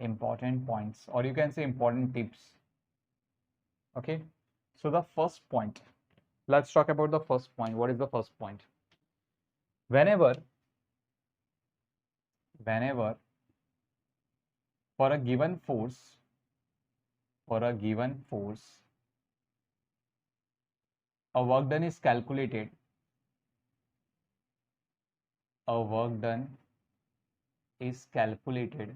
important points, or you can say important tips. Okay, so the first point, let's talk about the first point. What is the first point? Whenever for a given force, for a given force, a work done is calculated, a work done is calculated,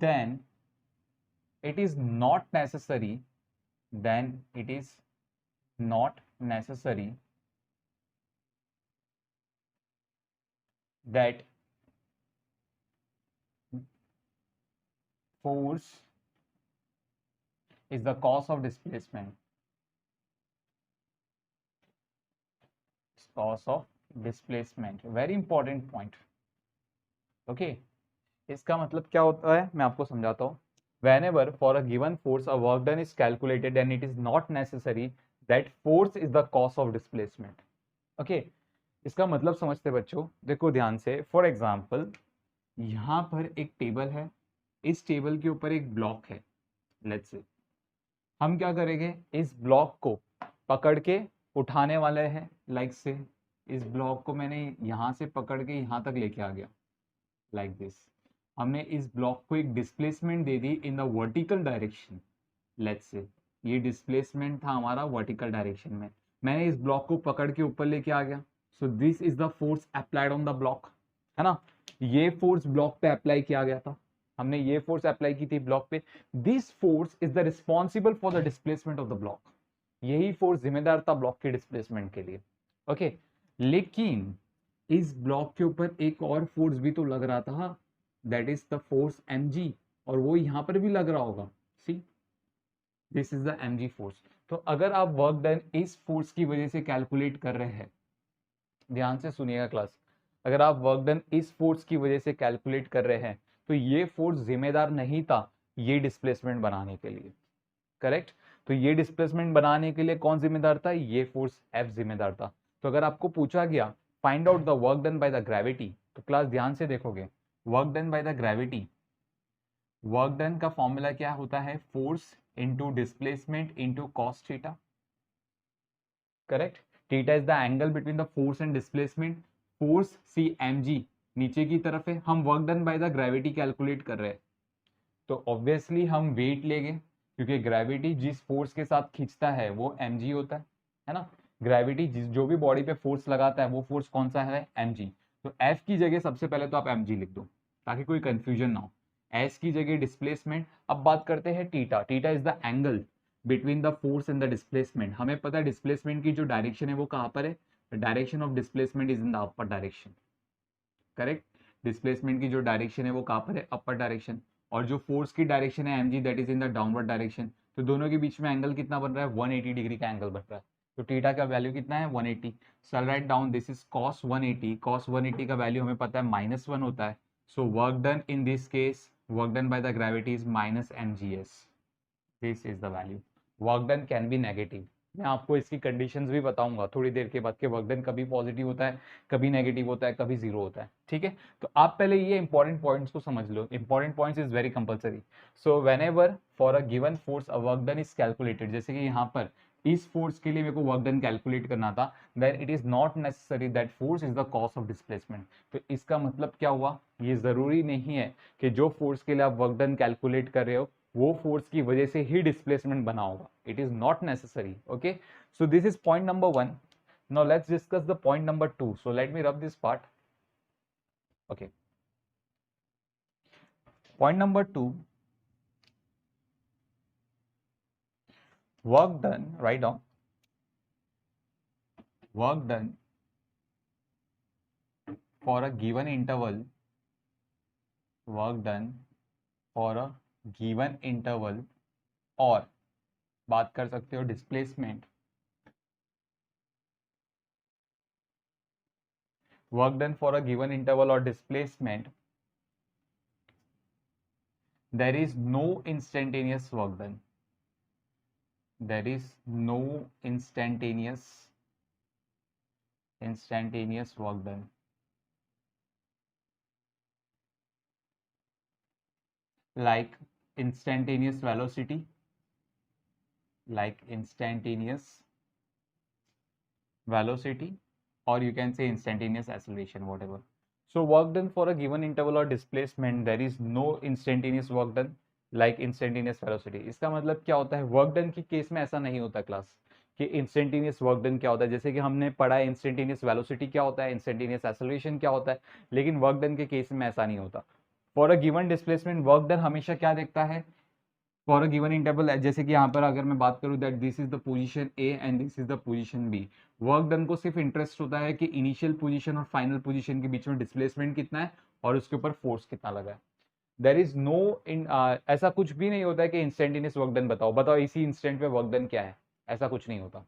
then it is not necessary, then it is not necessary that force is the cause of displacement. Cause of displacement, very important point. Okay, इसका मतलब क्या होता है मैं आपको समझाता हूँ. Whenever for a given force a work done is calculated and it is not necessary that force is the cause of displacement. Okay, इसका मतलब समझते बच्चों, देखो ध्यान से. फॉर एग्जाम्पल, यहाँ पर एक टेबल है, इस टेबल के ऊपर एक ब्लॉक है. लेट्स से हम क्या करेंगे, इस ब्लॉक को पकड़ के उठाने वाले हैं. लाइक से इस ब्लॉक को मैंने यहाँ से पकड़ के यहाँ तक लेके आ गया, लाइक दिस. हमने इस ब्लॉक को एक displacement they the in the vertical direction. Let's say ये डिस्प्लेसमेंट था हमारा वर्टिकल डायरेक्शन में. मैंने इस ब्लॉक को पकड़ के ऊपर लेके आ गया. So this is the force applied on the block, है ना. ये फोर्स ब्लॉक पे अप्लाई किया गया था, हमने ये फोर्स अप्लाई की थी ब्लॉक पे. This force is the responsible for the displacement of the block. यही फोर्स जिम्मेदार था ब्लॉक के डिस्प्लेसमेंट के लिए. ओके, लेकिन इस ब्लॉक के ऊपर एक और फोर्स भी तो लग रहा था, that is the force mg, और वो यहां पर भी लग रहा होगा. See, this is the mg force. तो अगर आप वर्क डन इस फोर्स की वजह से कैलकुलेट कर रहे हैं, ध्यान से सुनिएगा क्लास, अगर आप वर्क डन इस फोर्स की वजह से कैलकुलेट कर रहे हैं तो ये फोर्स जिम्मेदार नहीं था ये डिस्प्लेसमेंट बनाने के लिए. करेक्ट. तो ये डिस्प्लेसमेंट बनाने के लिए कौन जिम्मेदार था, ये फोर्स F जिम्मेदार था. तो अगर आपको पूछा गया find out the work done by the gravity, तो क्लास ध्यान से देखोगे, work done by the gravity, work done का फॉर्मूला क्या होता है, force into displacement into cos theta. Correct. Theta is the angle between the force and displacement. Force सी mg नीचे की तरफ है, हम work done by the gravity calculate कर रहे हैं. तो ऑब्वियसली हम वेट लेंगे, क्योंकि ग्रेविटी जिस फोर्स के साथ खींचता है वो mg होता है ना. ग्रेविटी जिस जो भी बॉडी पे फोर्स लगाता है वो फोर्स कौन सा है, mg. तो F की जगह सबसे पहले तो आप mg लिख दो ताकि कोई कंफ्यूजन ना हो. S की जगह डिस्प्लेसमेंट. अब बात करते हैं theta. Theta is the angle between the force and the displacement. हमें पता है डिस्प्लेसमेंट की जो डायरेक्शन है वो कहाँ पर है, direction of displacement is in the upper direction. Correct. Displacement की जो डायरेक्शन है वो कहाँ पर है, अपर डायरेक्शन. और जो फोर्स की डायरेक्शन है mg, that is in the downward direction. तो दोनों के बीच में एंगल कितना बन रहा है, 180 डिग्री का एंगल बन रहा है. तो थीटा का वैल्यू कितना है, 180. So write down this is cos 180. cos 180 का वैल्यू हमें पता है -1 होता है. So work done in this case, work done by the gravity is -mgs. This is the value. Work done can be negative. मैं आपको इसकी कंडीशंस भी बताऊंगा थोड़ी देर के बाद कि वर्क डन कभी पॉजिटिव होता है, कभी नेगेटिव होता है, कभी जीरो होता है. ठीक है. तो आप पहले ये इंपॉर्टेंट पॉइंट्स को समझ लो. Important points is very compulsory. So whenever for a given force a work done is calculated, जैसे कि यहाँ पर इस फोर्स के लिए मेरे को वर्क डन कैलकुलेट करना था, then it is not necessary that force is the cause of displacement. तो इसका मतलब क्या हुआ, ये जरूरी नहीं है कि जो फोर्स के लिए आप वर्क डन कैलकुलेट कर रहे हो वो फोर्स की वजह से ही डिस्प्लेसमेंट बना होगा. It is not necessary. Okay, so this is point number 1. Now let's discuss the point number 2. So let me rub this part. Okay, point number 2, work done, write down, work done for a given interval, work done for a given interval, और बात कर सकते हो displacement, work done for a given interval or displacement, there is no instantaneous work done, there is no instantaneous work done. like instantaneous velocity, or you can say instantaneous acceleration, whatever. So work done for a given interval or displacement, there is no instantaneous work done like instantaneous velocity. इसका मतलब क्या होता है, work done के case में ऐसा नहीं होता क्लास कि इंस्टेंटेनियस वर्क डन क्या होता है, जैसे कि हमने पढ़ा है इंस्टेंटेनियस वेलोसिटी क्या होता है, इंस्टेंटेनियस एक्सेलरेशन क्या होता है, लेकिन वर्क डन के केस में ऐसा नहीं होता। For a given displacement work done हमेशा क्या देखता है, फॉर अ गिवन इंटरवल, जैसे कि यहाँ पर अगर मैं बात करूँ that this is the position A and this is the position B, work done को सिर्फ इंटरेस्ट होता है कि इनिशियल पोजीशन और फाइनल पोजीशन के बीच में डिस्प्लेसमेंट कितना है और उसके ऊपर फोर्स कितना लगा है। देयर इज नो इन ऐसा कुछ भी नहीं होता है कि इंस्टेंटेनियस वर्क डन बताओ बताओ इसी इंस्टेंट पे वर्क डन क्या है, ऐसा कुछ नहीं होता।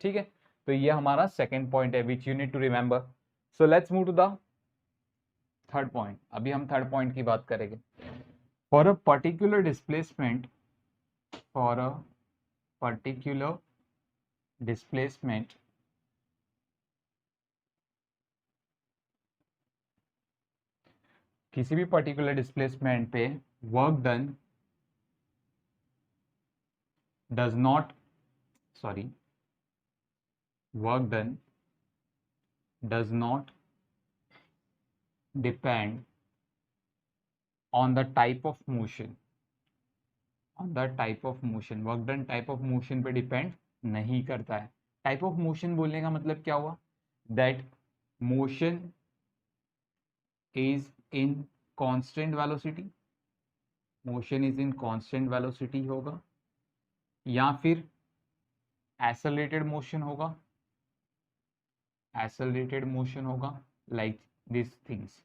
ठीक है, तो ये हमारा सेकेंड पॉइंट है which you need to remember. So let's move to the third point. अभी हम थर्ड पॉइंट की बात करेंगे। For a particular displacement, for a particular displacement, किसी भी पर्टिकुलर डिस्प्लेसमेंट पे work done does not work done does not depend on the type of motion, work done type of motion पे depend नहीं करता है। टाइप ऑफ मोशन बोलने का मतलब क्या हुआ, that motion is in constant velocity, होगा या फिर एक्सेलरेटेड मोशन होगा लाइक दिस थिंग्स।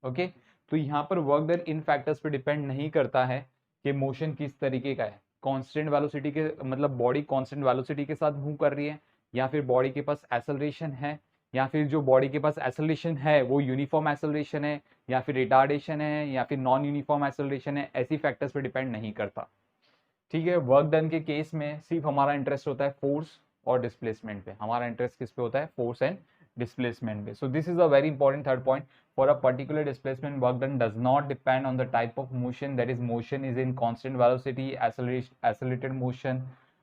ओके, तो यहाँ पर वर्क डन इन फैक्टर्स पे डिपेंड नहीं करता है कि मोशन किस तरीके का है, कांस्टेंट वेलोसिटी के मतलब बॉडी कांस्टेंट वेलोसिटी के साथ मूव कर रही है, या फिर बॉडी के पास एक्सेलरेशन है, या फिर जो बॉडी के पास एक्सेलरेशन है वो यूनिफॉर्म एक्सेलरेशन है, या फिर रिटार्डेशन है, या फिर नॉन यूनिफॉर्म एक्सेलरेशन है, ऐसी फैक्टर्स पे डिपेंड नहीं करता। ठीक है, वर्क डन के केस में सिर्फ हमारा इंटरेस्ट होता है फोर्स और डिस्प्लेसमेंट पे, हमारा इंटरेस्ट किस पे होता है, फोर्स एंड displacement पे। So this is a very important third point. For a particular displacement, work done does not depend on the type of motion, that is motion is in constant velocity, accelerated motion.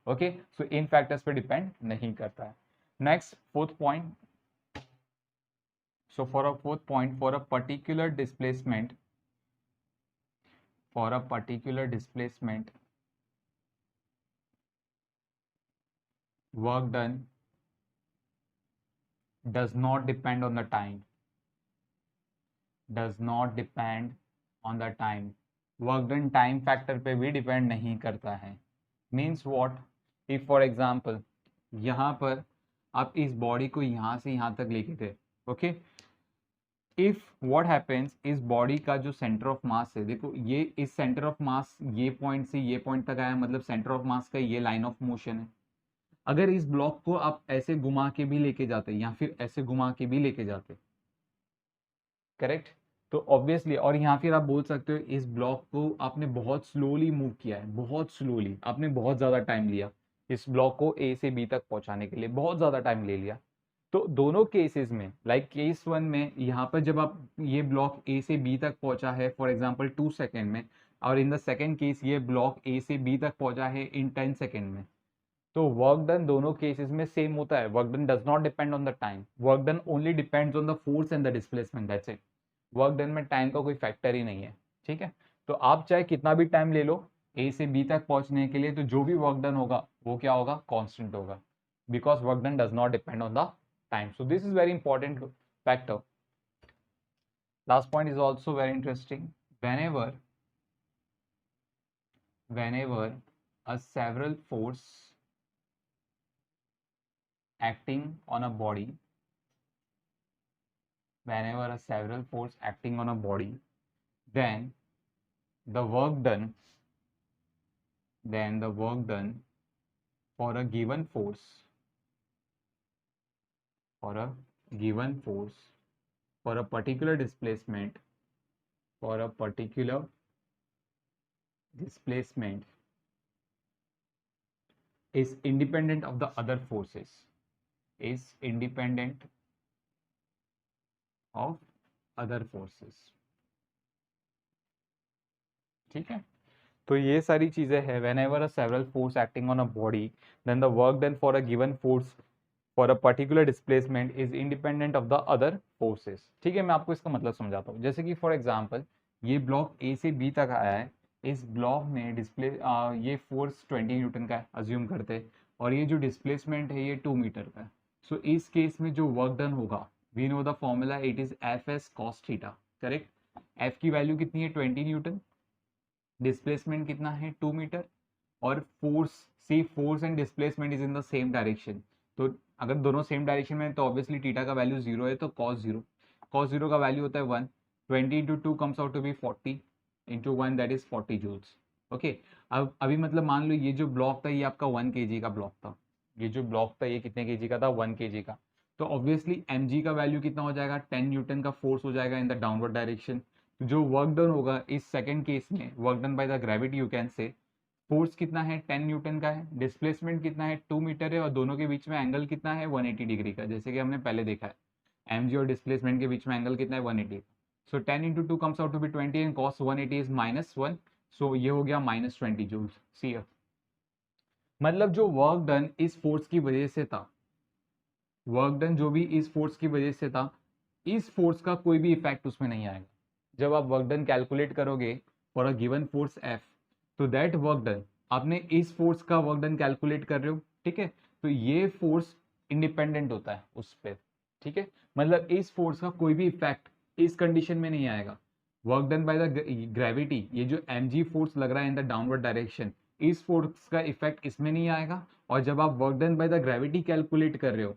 Okay, so in factors पे depend नहीं करता है। Next, fourth point. So for a fourth point, for a particular displacement, work done does not depend on the time, work done time factor पे भी depend नहीं करता है। Means what, if for example यहाँ पर आप इस बॉडी को यहाँ से यहाँ तक लेके थे, ओके, इफ व्हाट हैपेंस, इस बॉडी का जो सेंटर ऑफ मास है, देखो ये इस सेंटर ऑफ मास ये पॉइंट से ये पॉइंट तक आया, मतलब सेंटर ऑफ मास का ये लाइन ऑफ मोशन है। अगर इस ब्लॉक को आप ऐसे घुमा के भी लेके जाते या फिर ऐसे घुमा के भी लेके जाते, करेक्ट, तो ऑब्वियसली, और यहाँ फिर आप बोल सकते हो इस ब्लॉक को आपने बहुत स्लोली मूव किया है, बहुत स्लोली, आपने बहुत ज़्यादा टाइम लिया इस ब्लॉक को ए से बी तक पहुंचाने के लिए, बहुत ज़्यादा टाइम ले लिया। तो दोनों केसेस में, लाइक केस वन में यहाँ पर जब आप ये ब्लॉक ए से बी तक पहुंचा है फॉर एग्जाम्पल 2 सेकेंड में, और इन द सेकेंड केस ये ब्लॉक ए से बी तक पहुंचा है इन 10 सेकेंड में, तो वर्क डन दोनों केसेस में सेम होता है। Work done does not depend on the time, work done only depends on the force and the displacement, that's it. Work done में टाइम का कोई फैक्टर ही नहीं है। ठीक है, तो आप चाहे कितना भी टाइम ले लो ए से बी तक पहुंचने के लिए, तो जो भी वर्क डन होगा वो क्या होगा, कांस्टेंट होगा, because work done does not depend on the time. So this is very important factor. Last point is also very interesting. whenever a several force acting on a body, then the work done for a given force, for a for a particular displacement, is independent of the other forces, is independent of other forces। ठीक है, तो ये सारी चीजें हैं whenever a several force acting on a body then the work done for a given force for a particular displacement is independent of the other forces। ठीक है, मैं आपको इसका मतलब समझाता हूँ। जैसे कि फॉर एग्जांपल ये ब्लॉक ए से बी तक आया है, इस ब्लॉक में ये फोर्स 20 न्यूटन का है अज्यूम करते हैं, और ये जो डिस्प्लेसमेंट है ये 2 मीटर का है। सो इस केस में जो वर्क डन होगा, we know the formula, it is F S cos theta, correct. F की वैल्यू कितनी है 20 न्यूटन, डिस्प्लेसमेंट कितना है 2 मीटर, और force and displacement is in the same direction. तो अगर दोनों सेम डायरेक्शन में तो ऑब्वियसली थीटा का वैल्यू 0 है, तो कॉस जीरो का वैल्यू होता है 1। 20 into 2 comes out to be 40 into 1 that is 40 joules. Okay, अब अभी मतलब मान लो ये जो ब्लॉक था ये आपका 1 kg का ब्लॉक था, ये जो ब्लॉक था ये कितने kg का था, 1 kg का। तो ऑब्वियसली mg का वैल्यू कितना हो जाएगा, 10 न्यूटन का फोर्स हो जाएगा इन द डाउनवर्ड डायरेक्शन। जो वर्क डन होगा इस सेकंड केस में, work done by the gravity you can say, force कितना है 10 न्यूटन का है, डिस्प्लेसमेंट कितना है 2 मीटर है, और दोनों के बीच में एंगल कितना है 180 डिग्री का, जैसे कि हमने पहले देखा है mg और डिस्प्लेसमेंट के बीच में एंगल कितना है 180। So 10 into 2 comes out to be 20 and cos 180 is -1। So ये हो गया -20 जूल्स। सी, मतलब जो वर्क डन इस फोर्स की वजह से था, वर्क डन जो भी इस फोर्स की वजह से था, इस फोर्स का कोई भी इफेक्ट उसमें नहीं आएगा। जब आप वर्क डन कैलकुलेट करोगे for a given force F, तो दैट वर्क डन, आपने इस फोर्स का वर्क डन कैलकुलेट कर रहे हो, ठीक है, तो ये फोर्स इंडिपेंडेंट होता है उस पर, ठीक है। मतलब इस फोर्स का कोई भी इफेक्ट इस कंडीशन में नहीं आएगा। Work done by the gravity, ये जो mg फोर्स लग रहा है इन द डाउनवर्ड डायरेक्शन, इस फोर्स का इफेक्ट इसमें नहीं आएगा। और जब आप work done by the gravity calculate कर रहे हो,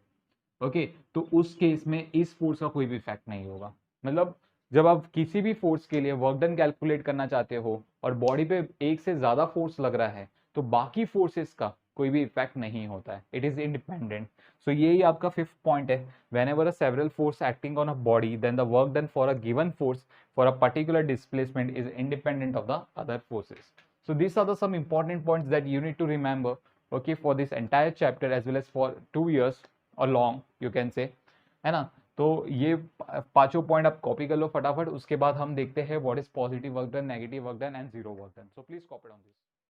ओके, तो उस केस में इस फोर्स का कोई भी इफेक्ट नहीं होगा। मतलब जब आप किसी भी फोर्स के लिए वर्क डन कैलकुलेट करना चाहते हो और बॉडी पे एक से ज्यादा फोर्स लग रहा है, तो बाकी फोर्सेस का कोई भी इफेक्ट नहीं होता है, इट इज इंडिपेंडेंट। सो यही आपका फिफ्थ पॉइंट है, whenever a several force acting on a body then the work done for a given force for a particular displacement is independent of the other forces. So these are the some important points that you need to remember, okay, for this entire chapter as well as for 2 years or long you can say, है ना। तो ये पांचों point आप copy कर लो फटाफट, उसके बाद हम देखते हैं what is positive work done, negative work done and zero work done. So please copy down this.